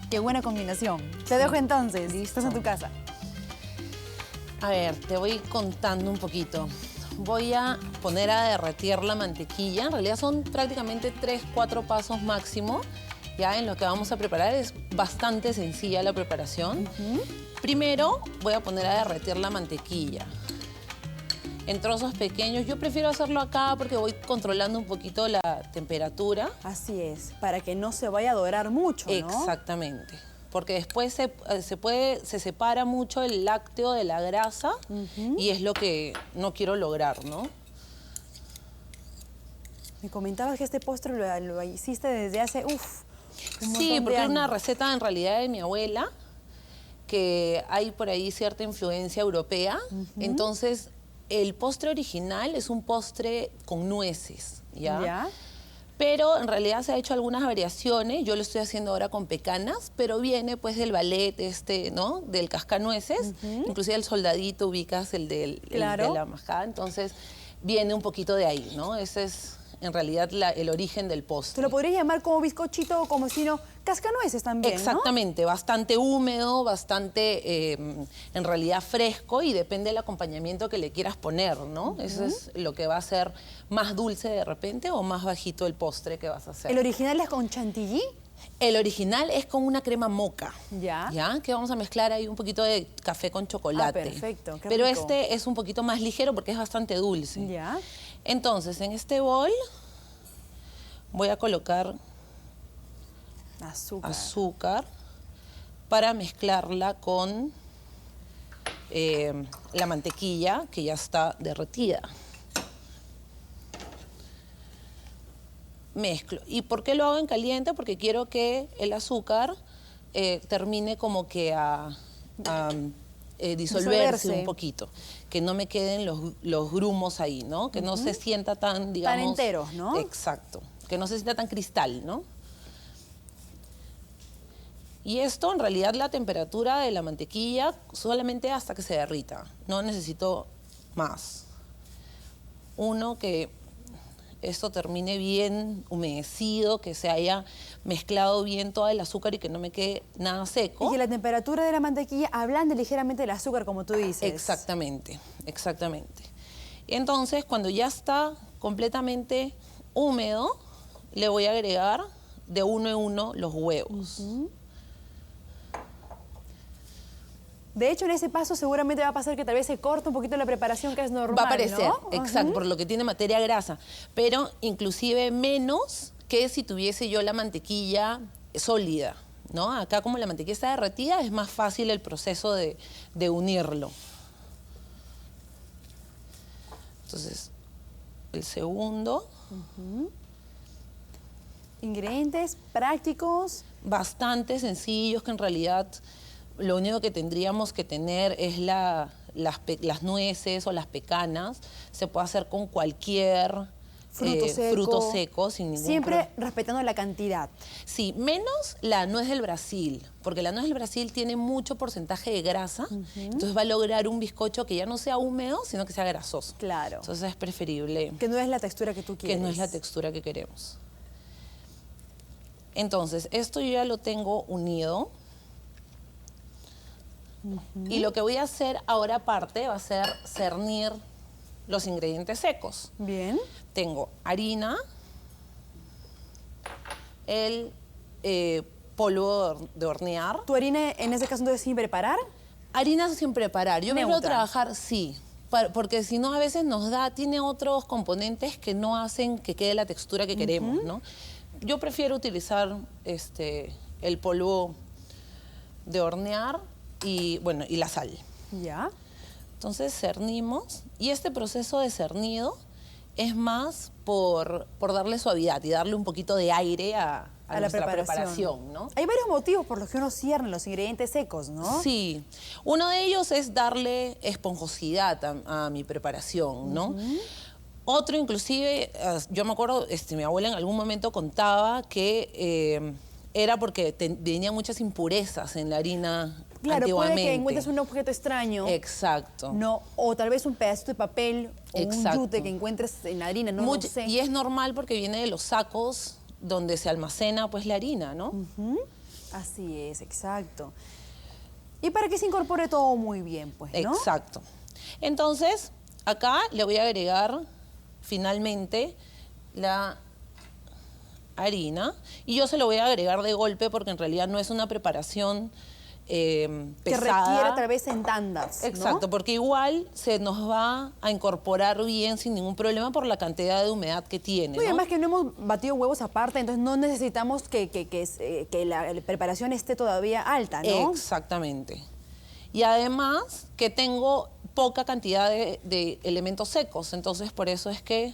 Qué buena combinación. Te dejo entonces. Listo. Estás en tu casa. A ver, te voy contando un poquito. Voy a poner a derretir la mantequilla. En realidad son prácticamente 3, 4 pasos máximo. Ya en lo que vamos a preparar es bastante sencilla la preparación. Primero voy a poner a derretir la mantequilla en trozos pequeños. Yo prefiero hacerlo acá porque voy controlando un poquito la temperatura. Así es, para que no se vaya a dorar mucho, ¿no? Exactamente. Porque después se separa mucho el lácteo de la grasa y es lo que no quiero lograr, ¿no? Me comentabas que este postre lo hiciste desde hace, un Sí, montón de porque es una años. receta en realidad de mi abuela, que hay por ahí cierta influencia europea. Entonces, el postre original es un postre con nueces, ¿ya? ¿Ya? Pero en realidad se ha hecho algunas variaciones. Yo lo estoy haciendo ahora con pecanas, pero viene pues del ballet ¿no? Del cascanueces. Inclusive el soldadito ubicas el de la majada. Entonces viene un poquito de ahí, ¿no? Ese es en realidad el origen del postre. ¿Te lo podrías llamar como bizcochito o como si no cascanueces también, Exactamente, ¿no? bastante húmedo, bastante en realidad fresco y depende del acompañamiento que le quieras poner, ¿no? Eso es lo que va a hacer más dulce de repente o más bajito el postre que vas a hacer. ¿El original es con chantilly? El original es con una crema moca. Ya. ¿Ya? Que vamos a mezclar ahí un poquito de café con chocolate. Ah, perfecto, qué Pero rico. este es un poquito más ligero porque es bastante dulce. Ya. Entonces, en este bol voy a colocar azúcar para mezclarla con la mantequilla que ya está derretida. Mezclo. ¿Y por qué lo hago en caliente? Porque quiero que el azúcar termine como que a disolverse un poquito. Que no me queden los grumos ahí, ¿no? Que no se sienta tan, digamos... Tan enteros, ¿no? Exacto. Que no se sienta tan cristal, ¿no? Y esto, en realidad, la temperatura de la mantequilla solamente hasta que se derrita. No necesito más. Que esto termine bien humedecido, que se haya mezclado bien todo el azúcar y que no me quede nada seco. Y que la temperatura de la mantequilla ablande ligeramente el azúcar, como tú dices. Exactamente, exactamente. Entonces, cuando ya está completamente húmedo, le voy a agregar de uno en uno los huevos. De hecho, en ese paso seguramente va a pasar que tal vez se corta un poquito la preparación, que es normal, Va a aparecer, ¿no? exacto, por lo que tiene materia grasa. Pero inclusive menos que si tuviese yo la mantequilla sólida, ¿no? Acá como la mantequilla está derretida, es más fácil el proceso de unirlo. Entonces, el segundo. Ingredientes prácticos. Bastante sencillos, que en realidad lo único que tendríamos que tener es las nueces o las pecanas. Se puede hacer con cualquier fruto seco sin ningún Siempre problema. respetando la cantidad. Sí, menos la nuez del Brasil, porque la nuez del Brasil tiene mucho porcentaje de grasa, entonces va a lograr un bizcocho que ya no sea húmedo, sino que sea grasoso. Claro. Entonces es preferible Que no es la textura que tú quieres. que no es la textura que queremos. Entonces, esto yo ya lo tengo unido. Y lo que voy a hacer ahora aparte va a ser cernir los ingredientes secos. Bien. Tengo harina, el polvo de hornear. ¿Tu harina en ese caso entonces sin preparar? Harina sin preparar. Yo prefiero Neutra. trabajar, sí, porque si no a veces tiene otros componentes que no hacen que quede la textura que queremos, ¿no? Yo prefiero utilizar el polvo de hornear y, bueno, y la sal. Ya. Entonces cernimos y este proceso de cernido es más por darle suavidad y darle un poquito de aire a nuestra preparación, ¿no? Hay varios motivos por los que uno cierne los ingredientes secos, ¿no? Sí. Uno de ellos es darle esponjosidad a mi preparación, ¿no? Otro, inclusive, yo me acuerdo, mi abuela en algún momento contaba que era porque tenía muchas impurezas en la harina. Claro, puede antiguamente. que encuentres un objeto extraño. Exacto. No, o tal vez un pedacito de papel o Exacto. un yute que encuentres en la harina, no lo sé. Y es normal porque viene de los sacos donde se almacena pues la harina, ¿no? Así es, exacto. Y para que se incorpore todo muy bien, pues, ¿no? Exacto. Entonces, acá le voy a agregar finalmente la harina y yo se lo voy a agregar de golpe porque en realidad no es una preparación pesada. Que requiere tal vez en tandas, ¿no? Exacto, porque igual se nos va a incorporar bien sin ningún problema por la cantidad de humedad que tiene, No, y ¿no? además que no hemos batido huevos aparte, entonces no necesitamos que la preparación esté todavía alta, ¿no? Exactamente. Y además que tengo poca cantidad de elementos secos, entonces por eso es que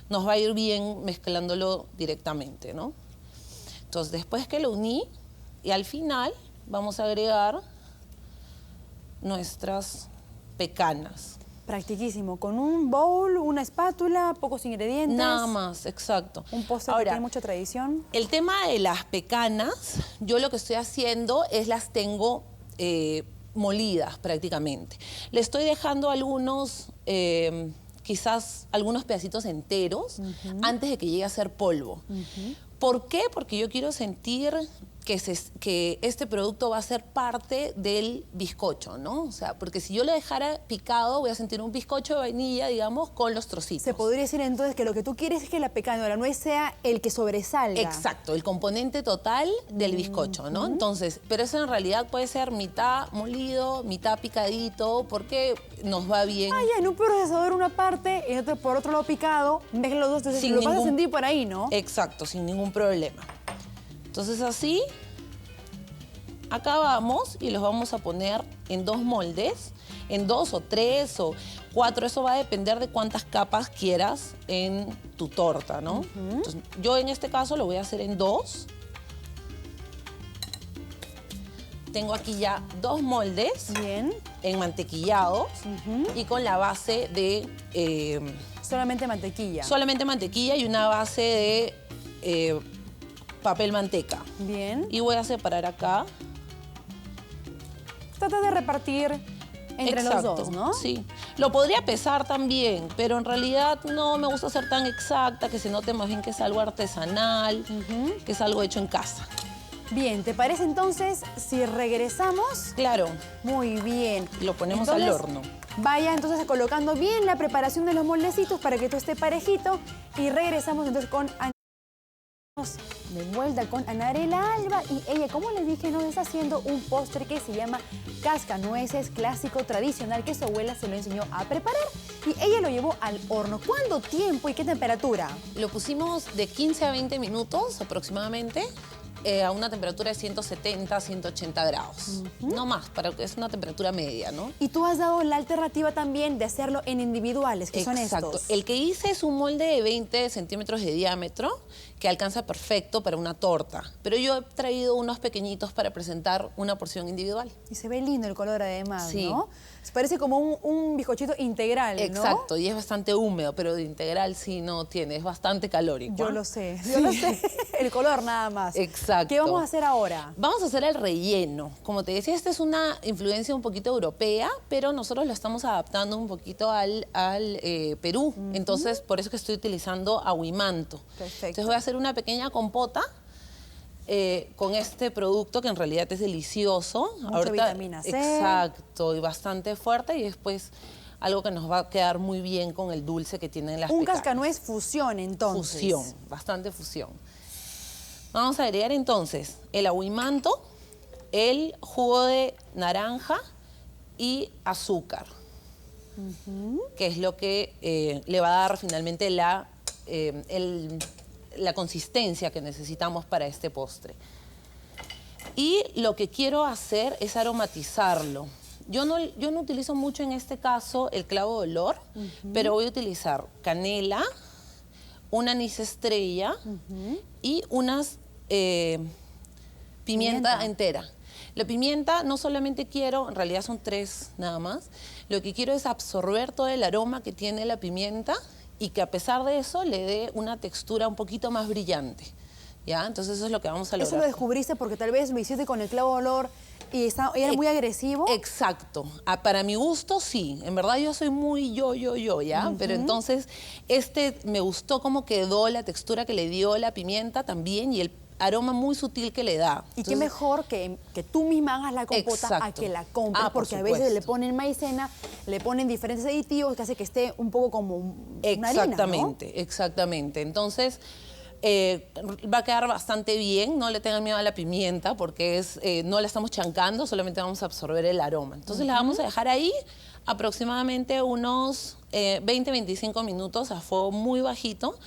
nos va a ir bien mezclándolo directamente, ¿no? Entonces después que lo uní y al final vamos a agregar nuestras pecanas. Practiquísimo, con un bowl, una espátula, pocos ingredientes. Nada más, exacto. Un postre que tiene mucha tradición. El tema de las pecanas, yo lo que estoy haciendo es las tengo molidas prácticamente. Le estoy dejando algunos, quizás algunos pedacitos enteros antes de que llegue a ser polvo. ¿Por qué? Porque yo quiero sentir que este producto va a ser parte del bizcocho, ¿no? O sea, porque si yo lo dejara picado, voy a sentir un bizcocho de vainilla, digamos, con los trocitos. Se podría decir entonces que lo que tú quieres es que la pecana o la nuez sea el que sobresalga. Exacto, el componente total del bizcocho, ¿no? Entonces, pero eso en realidad puede ser mitad molido, mitad picadito, porque nos va bien. Ah, ya, en un procesador una parte y por otro lado picado, mezcla los dos, entonces lo vas a sentir por ahí, ¿no? Exacto, sin ningún problema. Entonces así, acabamos y los vamos a poner en 2 moldes, en 2 o 3 o 4, eso va a depender de cuántas capas quieras en tu torta, ¿no? Entonces, yo en este caso lo voy a hacer en 2. Tengo aquí ya 2 moldes Bien. enmantequillados y con la base de... Solamente mantequilla. solamente mantequilla y una base de papel manteca. Bien. Y voy a separar acá. Trata de repartir entre los Exacto, dos, ¿no? Sí. Lo podría pesar también, pero en realidad no me gusta ser tan exacta, que se note más bien que es algo artesanal, que es algo hecho en casa. Bien, ¿te parece entonces si regresamos? Claro, Muy bien. lo ponemos Entonces, al horno. Vaya entonces colocando bien la preparación de los moldecitos para que todo esté parejito y regresamos entonces con de vuelta con Anarela Alba y ella, como les dije, nos está haciendo un postre que se llama cascanueces clásico tradicional que su abuela se lo enseñó a preparar y ella lo llevó al horno. ¿Cuánto tiempo y qué temperatura? Lo pusimos de 15 a 20 minutos aproximadamente a una temperatura de 170, 180 grados. No más, es una temperatura media, ¿no? Y tú has dado la alternativa también de hacerlo en individuales, que son Exacto. estos. El que hice es un molde de 20 centímetros de diámetro que alcanza perfecto para una torta. Pero yo he traído unos pequeñitos para presentar una porción individual. Y se ve lindo el color además, Sí. ¿no? Se parece como un bizcochito integral, ¿no? Exacto, y es bastante húmedo, pero de integral sí no tiene, es bastante calórico. Yo lo sé, yo lo sé. El color nada más. Exacto. ¿Qué vamos a hacer ahora? Vamos a hacer el relleno. Como te decía, esta es una influencia un poquito europea, pero nosotros lo estamos adaptando un poquito al Perú. Entonces, por eso es que estoy utilizando aguimanto. Perfecto. Entonces voy a hacer una pequeña compota con este producto que en realidad es delicioso. Mucha vitamina C. Exacto, y bastante fuerte y después algo que nos va a quedar muy bien con el dulce que tienen las Un pecanas. cascanuez fusión, entonces. Fusión, bastante fusión. Vamos a agregar entonces el aguimanto, el jugo de naranja y azúcar, que es lo que le va a dar finalmente la consistencia que necesitamos para este postre. Y lo que quiero hacer es aromatizarlo. Yo no utilizo mucho en este caso el clavo de olor, pero voy a utilizar canela, un anís estrella y unas pimienta entera. La pimienta no solamente quiero, en realidad son 3 nada más, lo que quiero es absorber todo el aroma que tiene la pimienta y que a pesar de eso le dé una textura un poquito más brillante. ¿Ya? Entonces eso es lo que vamos a lograr. ¿Eso lo descubriste porque tal vez lo hiciste con el clavo de olor y era muy agresivo? Exacto. Para mi gusto, sí. En verdad yo soy muy yo, ¿ya? Pero entonces me gustó cómo quedó la textura que le dio la pimienta también y aroma muy sutil que le da. Y qué mejor que tú misma hagas la compota a Exacto. que la compres, Por porque a veces supuesto. le ponen maicena, le ponen diferentes aditivos que hace que esté un poco como una harina, ¿no? Exactamente, exactamente. Entonces, va a quedar bastante bien, no le tengan miedo a la pimienta porque no la estamos chancando, solamente vamos a absorber el aroma. Entonces la vamos a dejar ahí aproximadamente unos 20-25 minutos a fuego muy bajito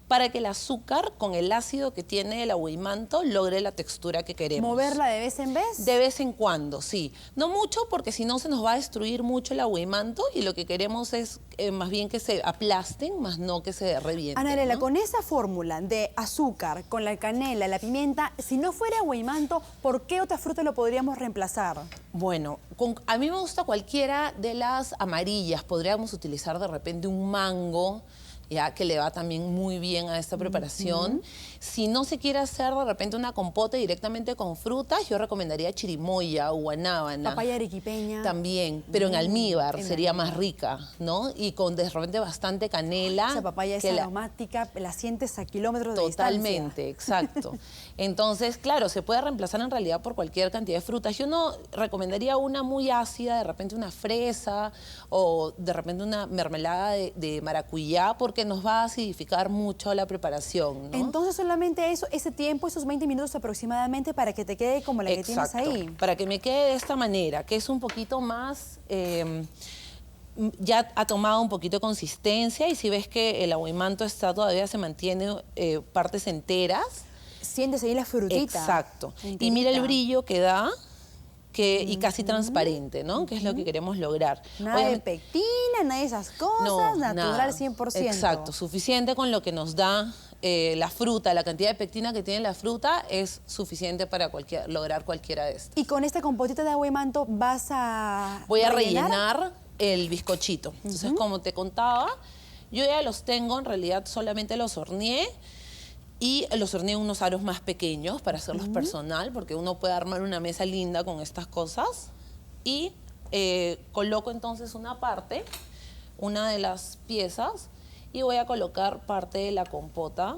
para que el azúcar con el ácido que tiene el aguimanto logre la textura que queremos. ¿Moverla de vez en vez? De vez en cuando, sí. No mucho porque si no se nos va a destruir mucho el aguimanto y lo que queremos es más bien que se aplasten, más no que se revienten. Anarela, ¿no? con esa fórmula de azúcar, con la canela, la pimienta, si no fuera aguimanto, ¿por qué otra fruta lo podríamos reemplazar? Bueno, a mí me gusta cualquiera de las amarillas. Podríamos utilizar de repente un mango, ya que le va también muy bien a esta preparación. Si no se quiere hacer de repente una compota directamente con frutas, yo recomendaría chirimoya o guanábana. Papaya arequipeña. También, pero en almíbar en sería almíbar. más rica, ¿no? Y con de repente bastante canela. Esa papaya es que aromática, la sientes a kilómetros de Totalmente, distancia. exacto. Entonces, claro, se puede reemplazar en realidad por cualquier cantidad de frutas. Yo no recomendaría una muy ácida, de repente una fresa o de repente una mermelada de maracuyá, porque nos va a acidificar mucho la preparación, ¿no? Entonces solamente eso, ese tiempo, esos 20 minutos aproximadamente para que te quede como la que tienes Exacto, ahí. para que me quede de esta manera, que es un poquito más... ya ha tomado un poquito de consistencia y si ves que el aguimanto todavía se mantiene partes enteras. Sientes ahí la frutita. Exacto. enterita. Y mira el brillo que da y casi transparente, ¿no? Que es lo que queremos lograr. Nada de pectina, nada de esas cosas, natural nada. 100%. Exacto, suficiente con lo que nos da la fruta, la cantidad de pectina que tiene la fruta es suficiente para lograr cualquiera de estas. Y con esta compotita de aguimanto vas a Voy a rellenar el bizcochito. Entonces, como te contaba, yo ya los tengo, en realidad solamente los horneé y los horneé en unos aros más pequeños para hacerlos personal, porque uno puede armar una mesa linda con estas cosas. Y coloco entonces una de las piezas, y voy a colocar parte de la compota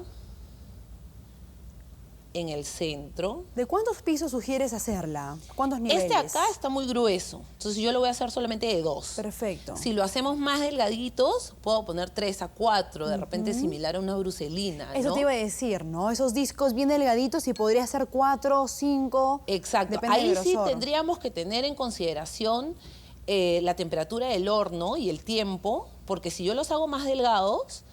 en el centro. ¿De cuántos pisos sugieres hacerla? ¿Cuántos niveles? Este acá está muy grueso, entonces yo lo voy a hacer solamente de 2. Perfecto. Si lo hacemos más delgaditos, puedo poner 3 a 4, de repente similar a una bruselina, Eso ¿no? te iba a decir, ¿no? Esos discos bien delgaditos y podría ser 4, 5. Exacto. Depende Ahí del sí grosor. tendríamos que tener en consideración la temperatura del horno y el tiempo, porque si yo los hago más delgados,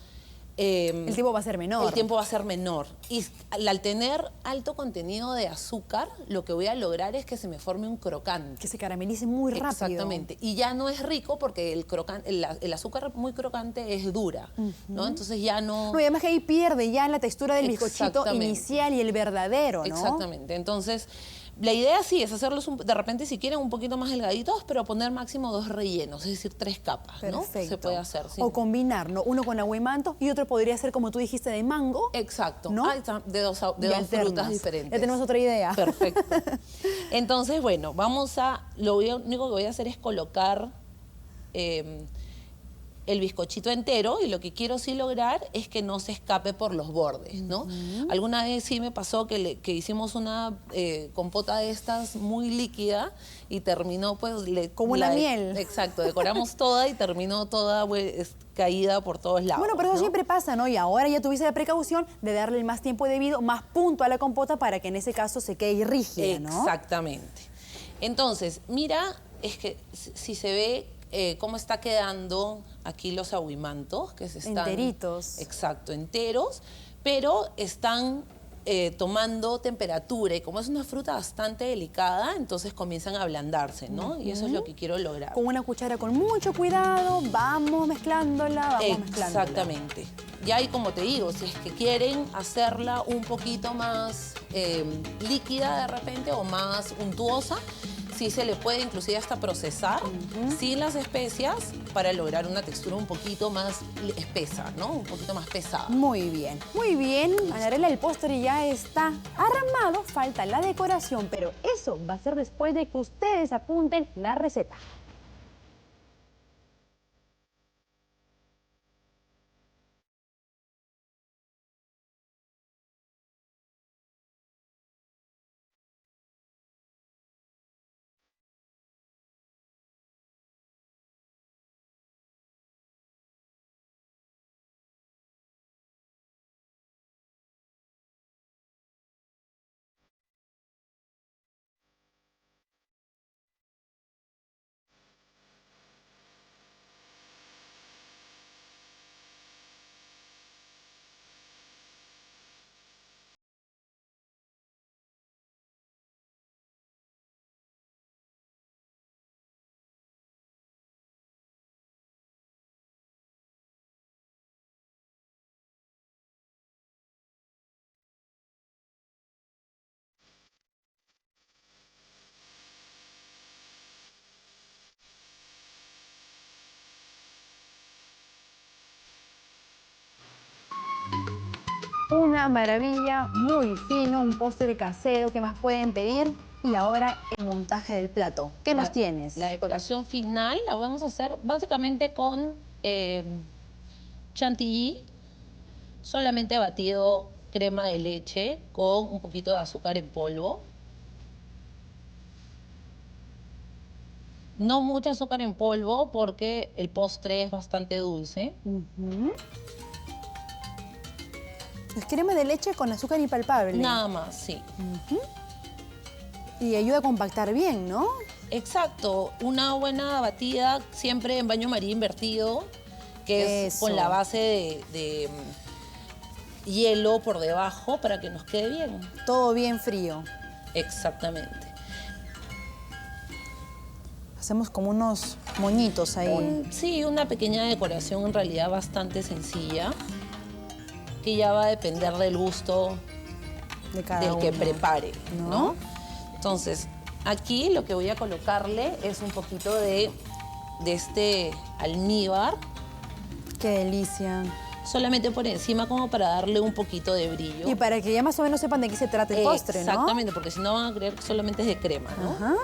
El tiempo va a ser menor. el tiempo va a ser menor. Y al tener alto contenido de azúcar, lo que voy a lograr es que se me forme un crocante. Que se caramelice muy rápido. Exactamente. Y ya no es rico porque el azúcar muy crocante es dura, ¿no? Entonces ya no... No, y además que ahí pierde ya la textura del bizcochito Exactamente. inicial y el verdadero, ¿no? Exactamente. Entonces, la idea sí es hacerlos de repente, si quieren, un poquito más delgaditos, pero poner máximo 2 rellenos, es decir, 3 capas, ¿no? Perfecto. Se puede hacer. Sí. O combinar, ¿no? Uno con aguimanto y otro podría ser, como tú dijiste, de mango. Exacto. ¿No? Está de dos Y alternas. frutas diferentes. Ya tenemos otra idea. Perfecto. Entonces, bueno, lo único que voy a hacer es colocar el bizcochito entero, y lo que quiero sí lograr es que no se escape por los bordes, ¿no? Alguna vez sí me pasó que hicimos una compota de estas muy líquida y terminó pues... Como una miel. Exacto, decoramos toda y terminó toda caída por todos lados. Bueno, pero eso ¿no? siempre pasa, ¿no? Y ahora ya tuviste la precaución de darle el más tiempo debido, más punto a la compota para que en ese caso se quede rígida, ¿no? Exactamente. Entonces, mira, es que si se ve cómo está quedando aquí los aguimantos, que se están... Enteritos. Exacto, enteros, pero están tomando temperatura, y como es una fruta bastante delicada, entonces comienzan a ablandarse, ¿no? Y eso es lo que quiero lograr. Con una cuchara con mucho cuidado, vamos mezclándola, vamos mezclándola. Exactamente. Ya, y como te digo, si es que quieren hacerla un poquito más líquida de repente o más untuosa, sí se le puede inclusive hasta procesar sin las especias para lograr una textura un poquito más espesa, ¿no? Un poquito más pesada. Muy bien, muy bien. Anarela, el postre ya está armado, falta la decoración, pero eso va a ser después de que ustedes apunten la receta. Una maravilla, muy fino, un postre casero. ¿Qué más pueden pedir? Y ahora el montaje del plato. ¿Qué nos tienes? La decoración final la vamos a hacer básicamente con chantilly, solamente batido crema de leche con un poquito de azúcar en polvo. No mucho azúcar en polvo porque el postre es bastante dulce. Es crema de leche con azúcar impalpable. Nada más, sí. Y ayuda a compactar bien, ¿no? Exacto. Una buena batida siempre en baño maría invertido, que es Eso. con la base de hielo por debajo para que nos quede bien. Todo bien frío. Exactamente. Hacemos como unos moñitos ahí. Sí, una pequeña decoración en realidad bastante sencilla, que ya va a depender del gusto De cada del que uno, prepare, ¿no? ¿no? Entonces, aquí lo que voy a colocarle es un poquito de este almíbar, Qué delicia. solamente por encima como para darle un poquito de brillo. Y para que ya más o menos sepan de qué se trata el postre, ¿no? Exactamente, porque si no van a creer que solamente es de crema, ¿no? Ajá.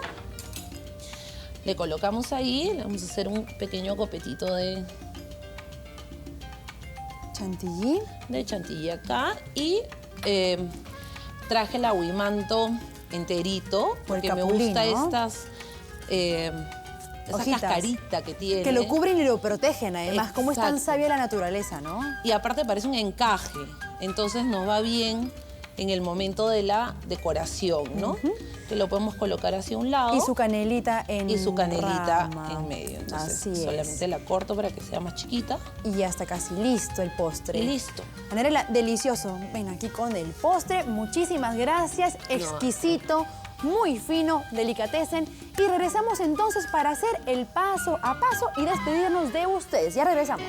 Le colocamos ahí, le vamos a hacer un pequeño copetito de Chantilly. chantilly acá y traje el aguimanto enterito porque me capulín, gusta ¿no? esa Hojitas. cascarita que tiene. Que lo cubren y lo protegen, además. Como es tan Exacto. sabia la naturaleza, ¿no? Y aparte parece un encaje, entonces nos va bien en el momento de la decoración, ¿no? Que lo podemos colocar hacia un lado. Y su canelita en y su canelita rama. en medio. Entonces Así es. solamente la corto para que sea más chiquita. Y ya está casi listo el postre. Y listo. Anarela, delicioso. Ven aquí con el postre. Muchísimas gracias. Exquisito, muy fino, delicatessen. Y regresamos entonces para hacer el paso a paso y despedirnos de ustedes. Ya regresamos.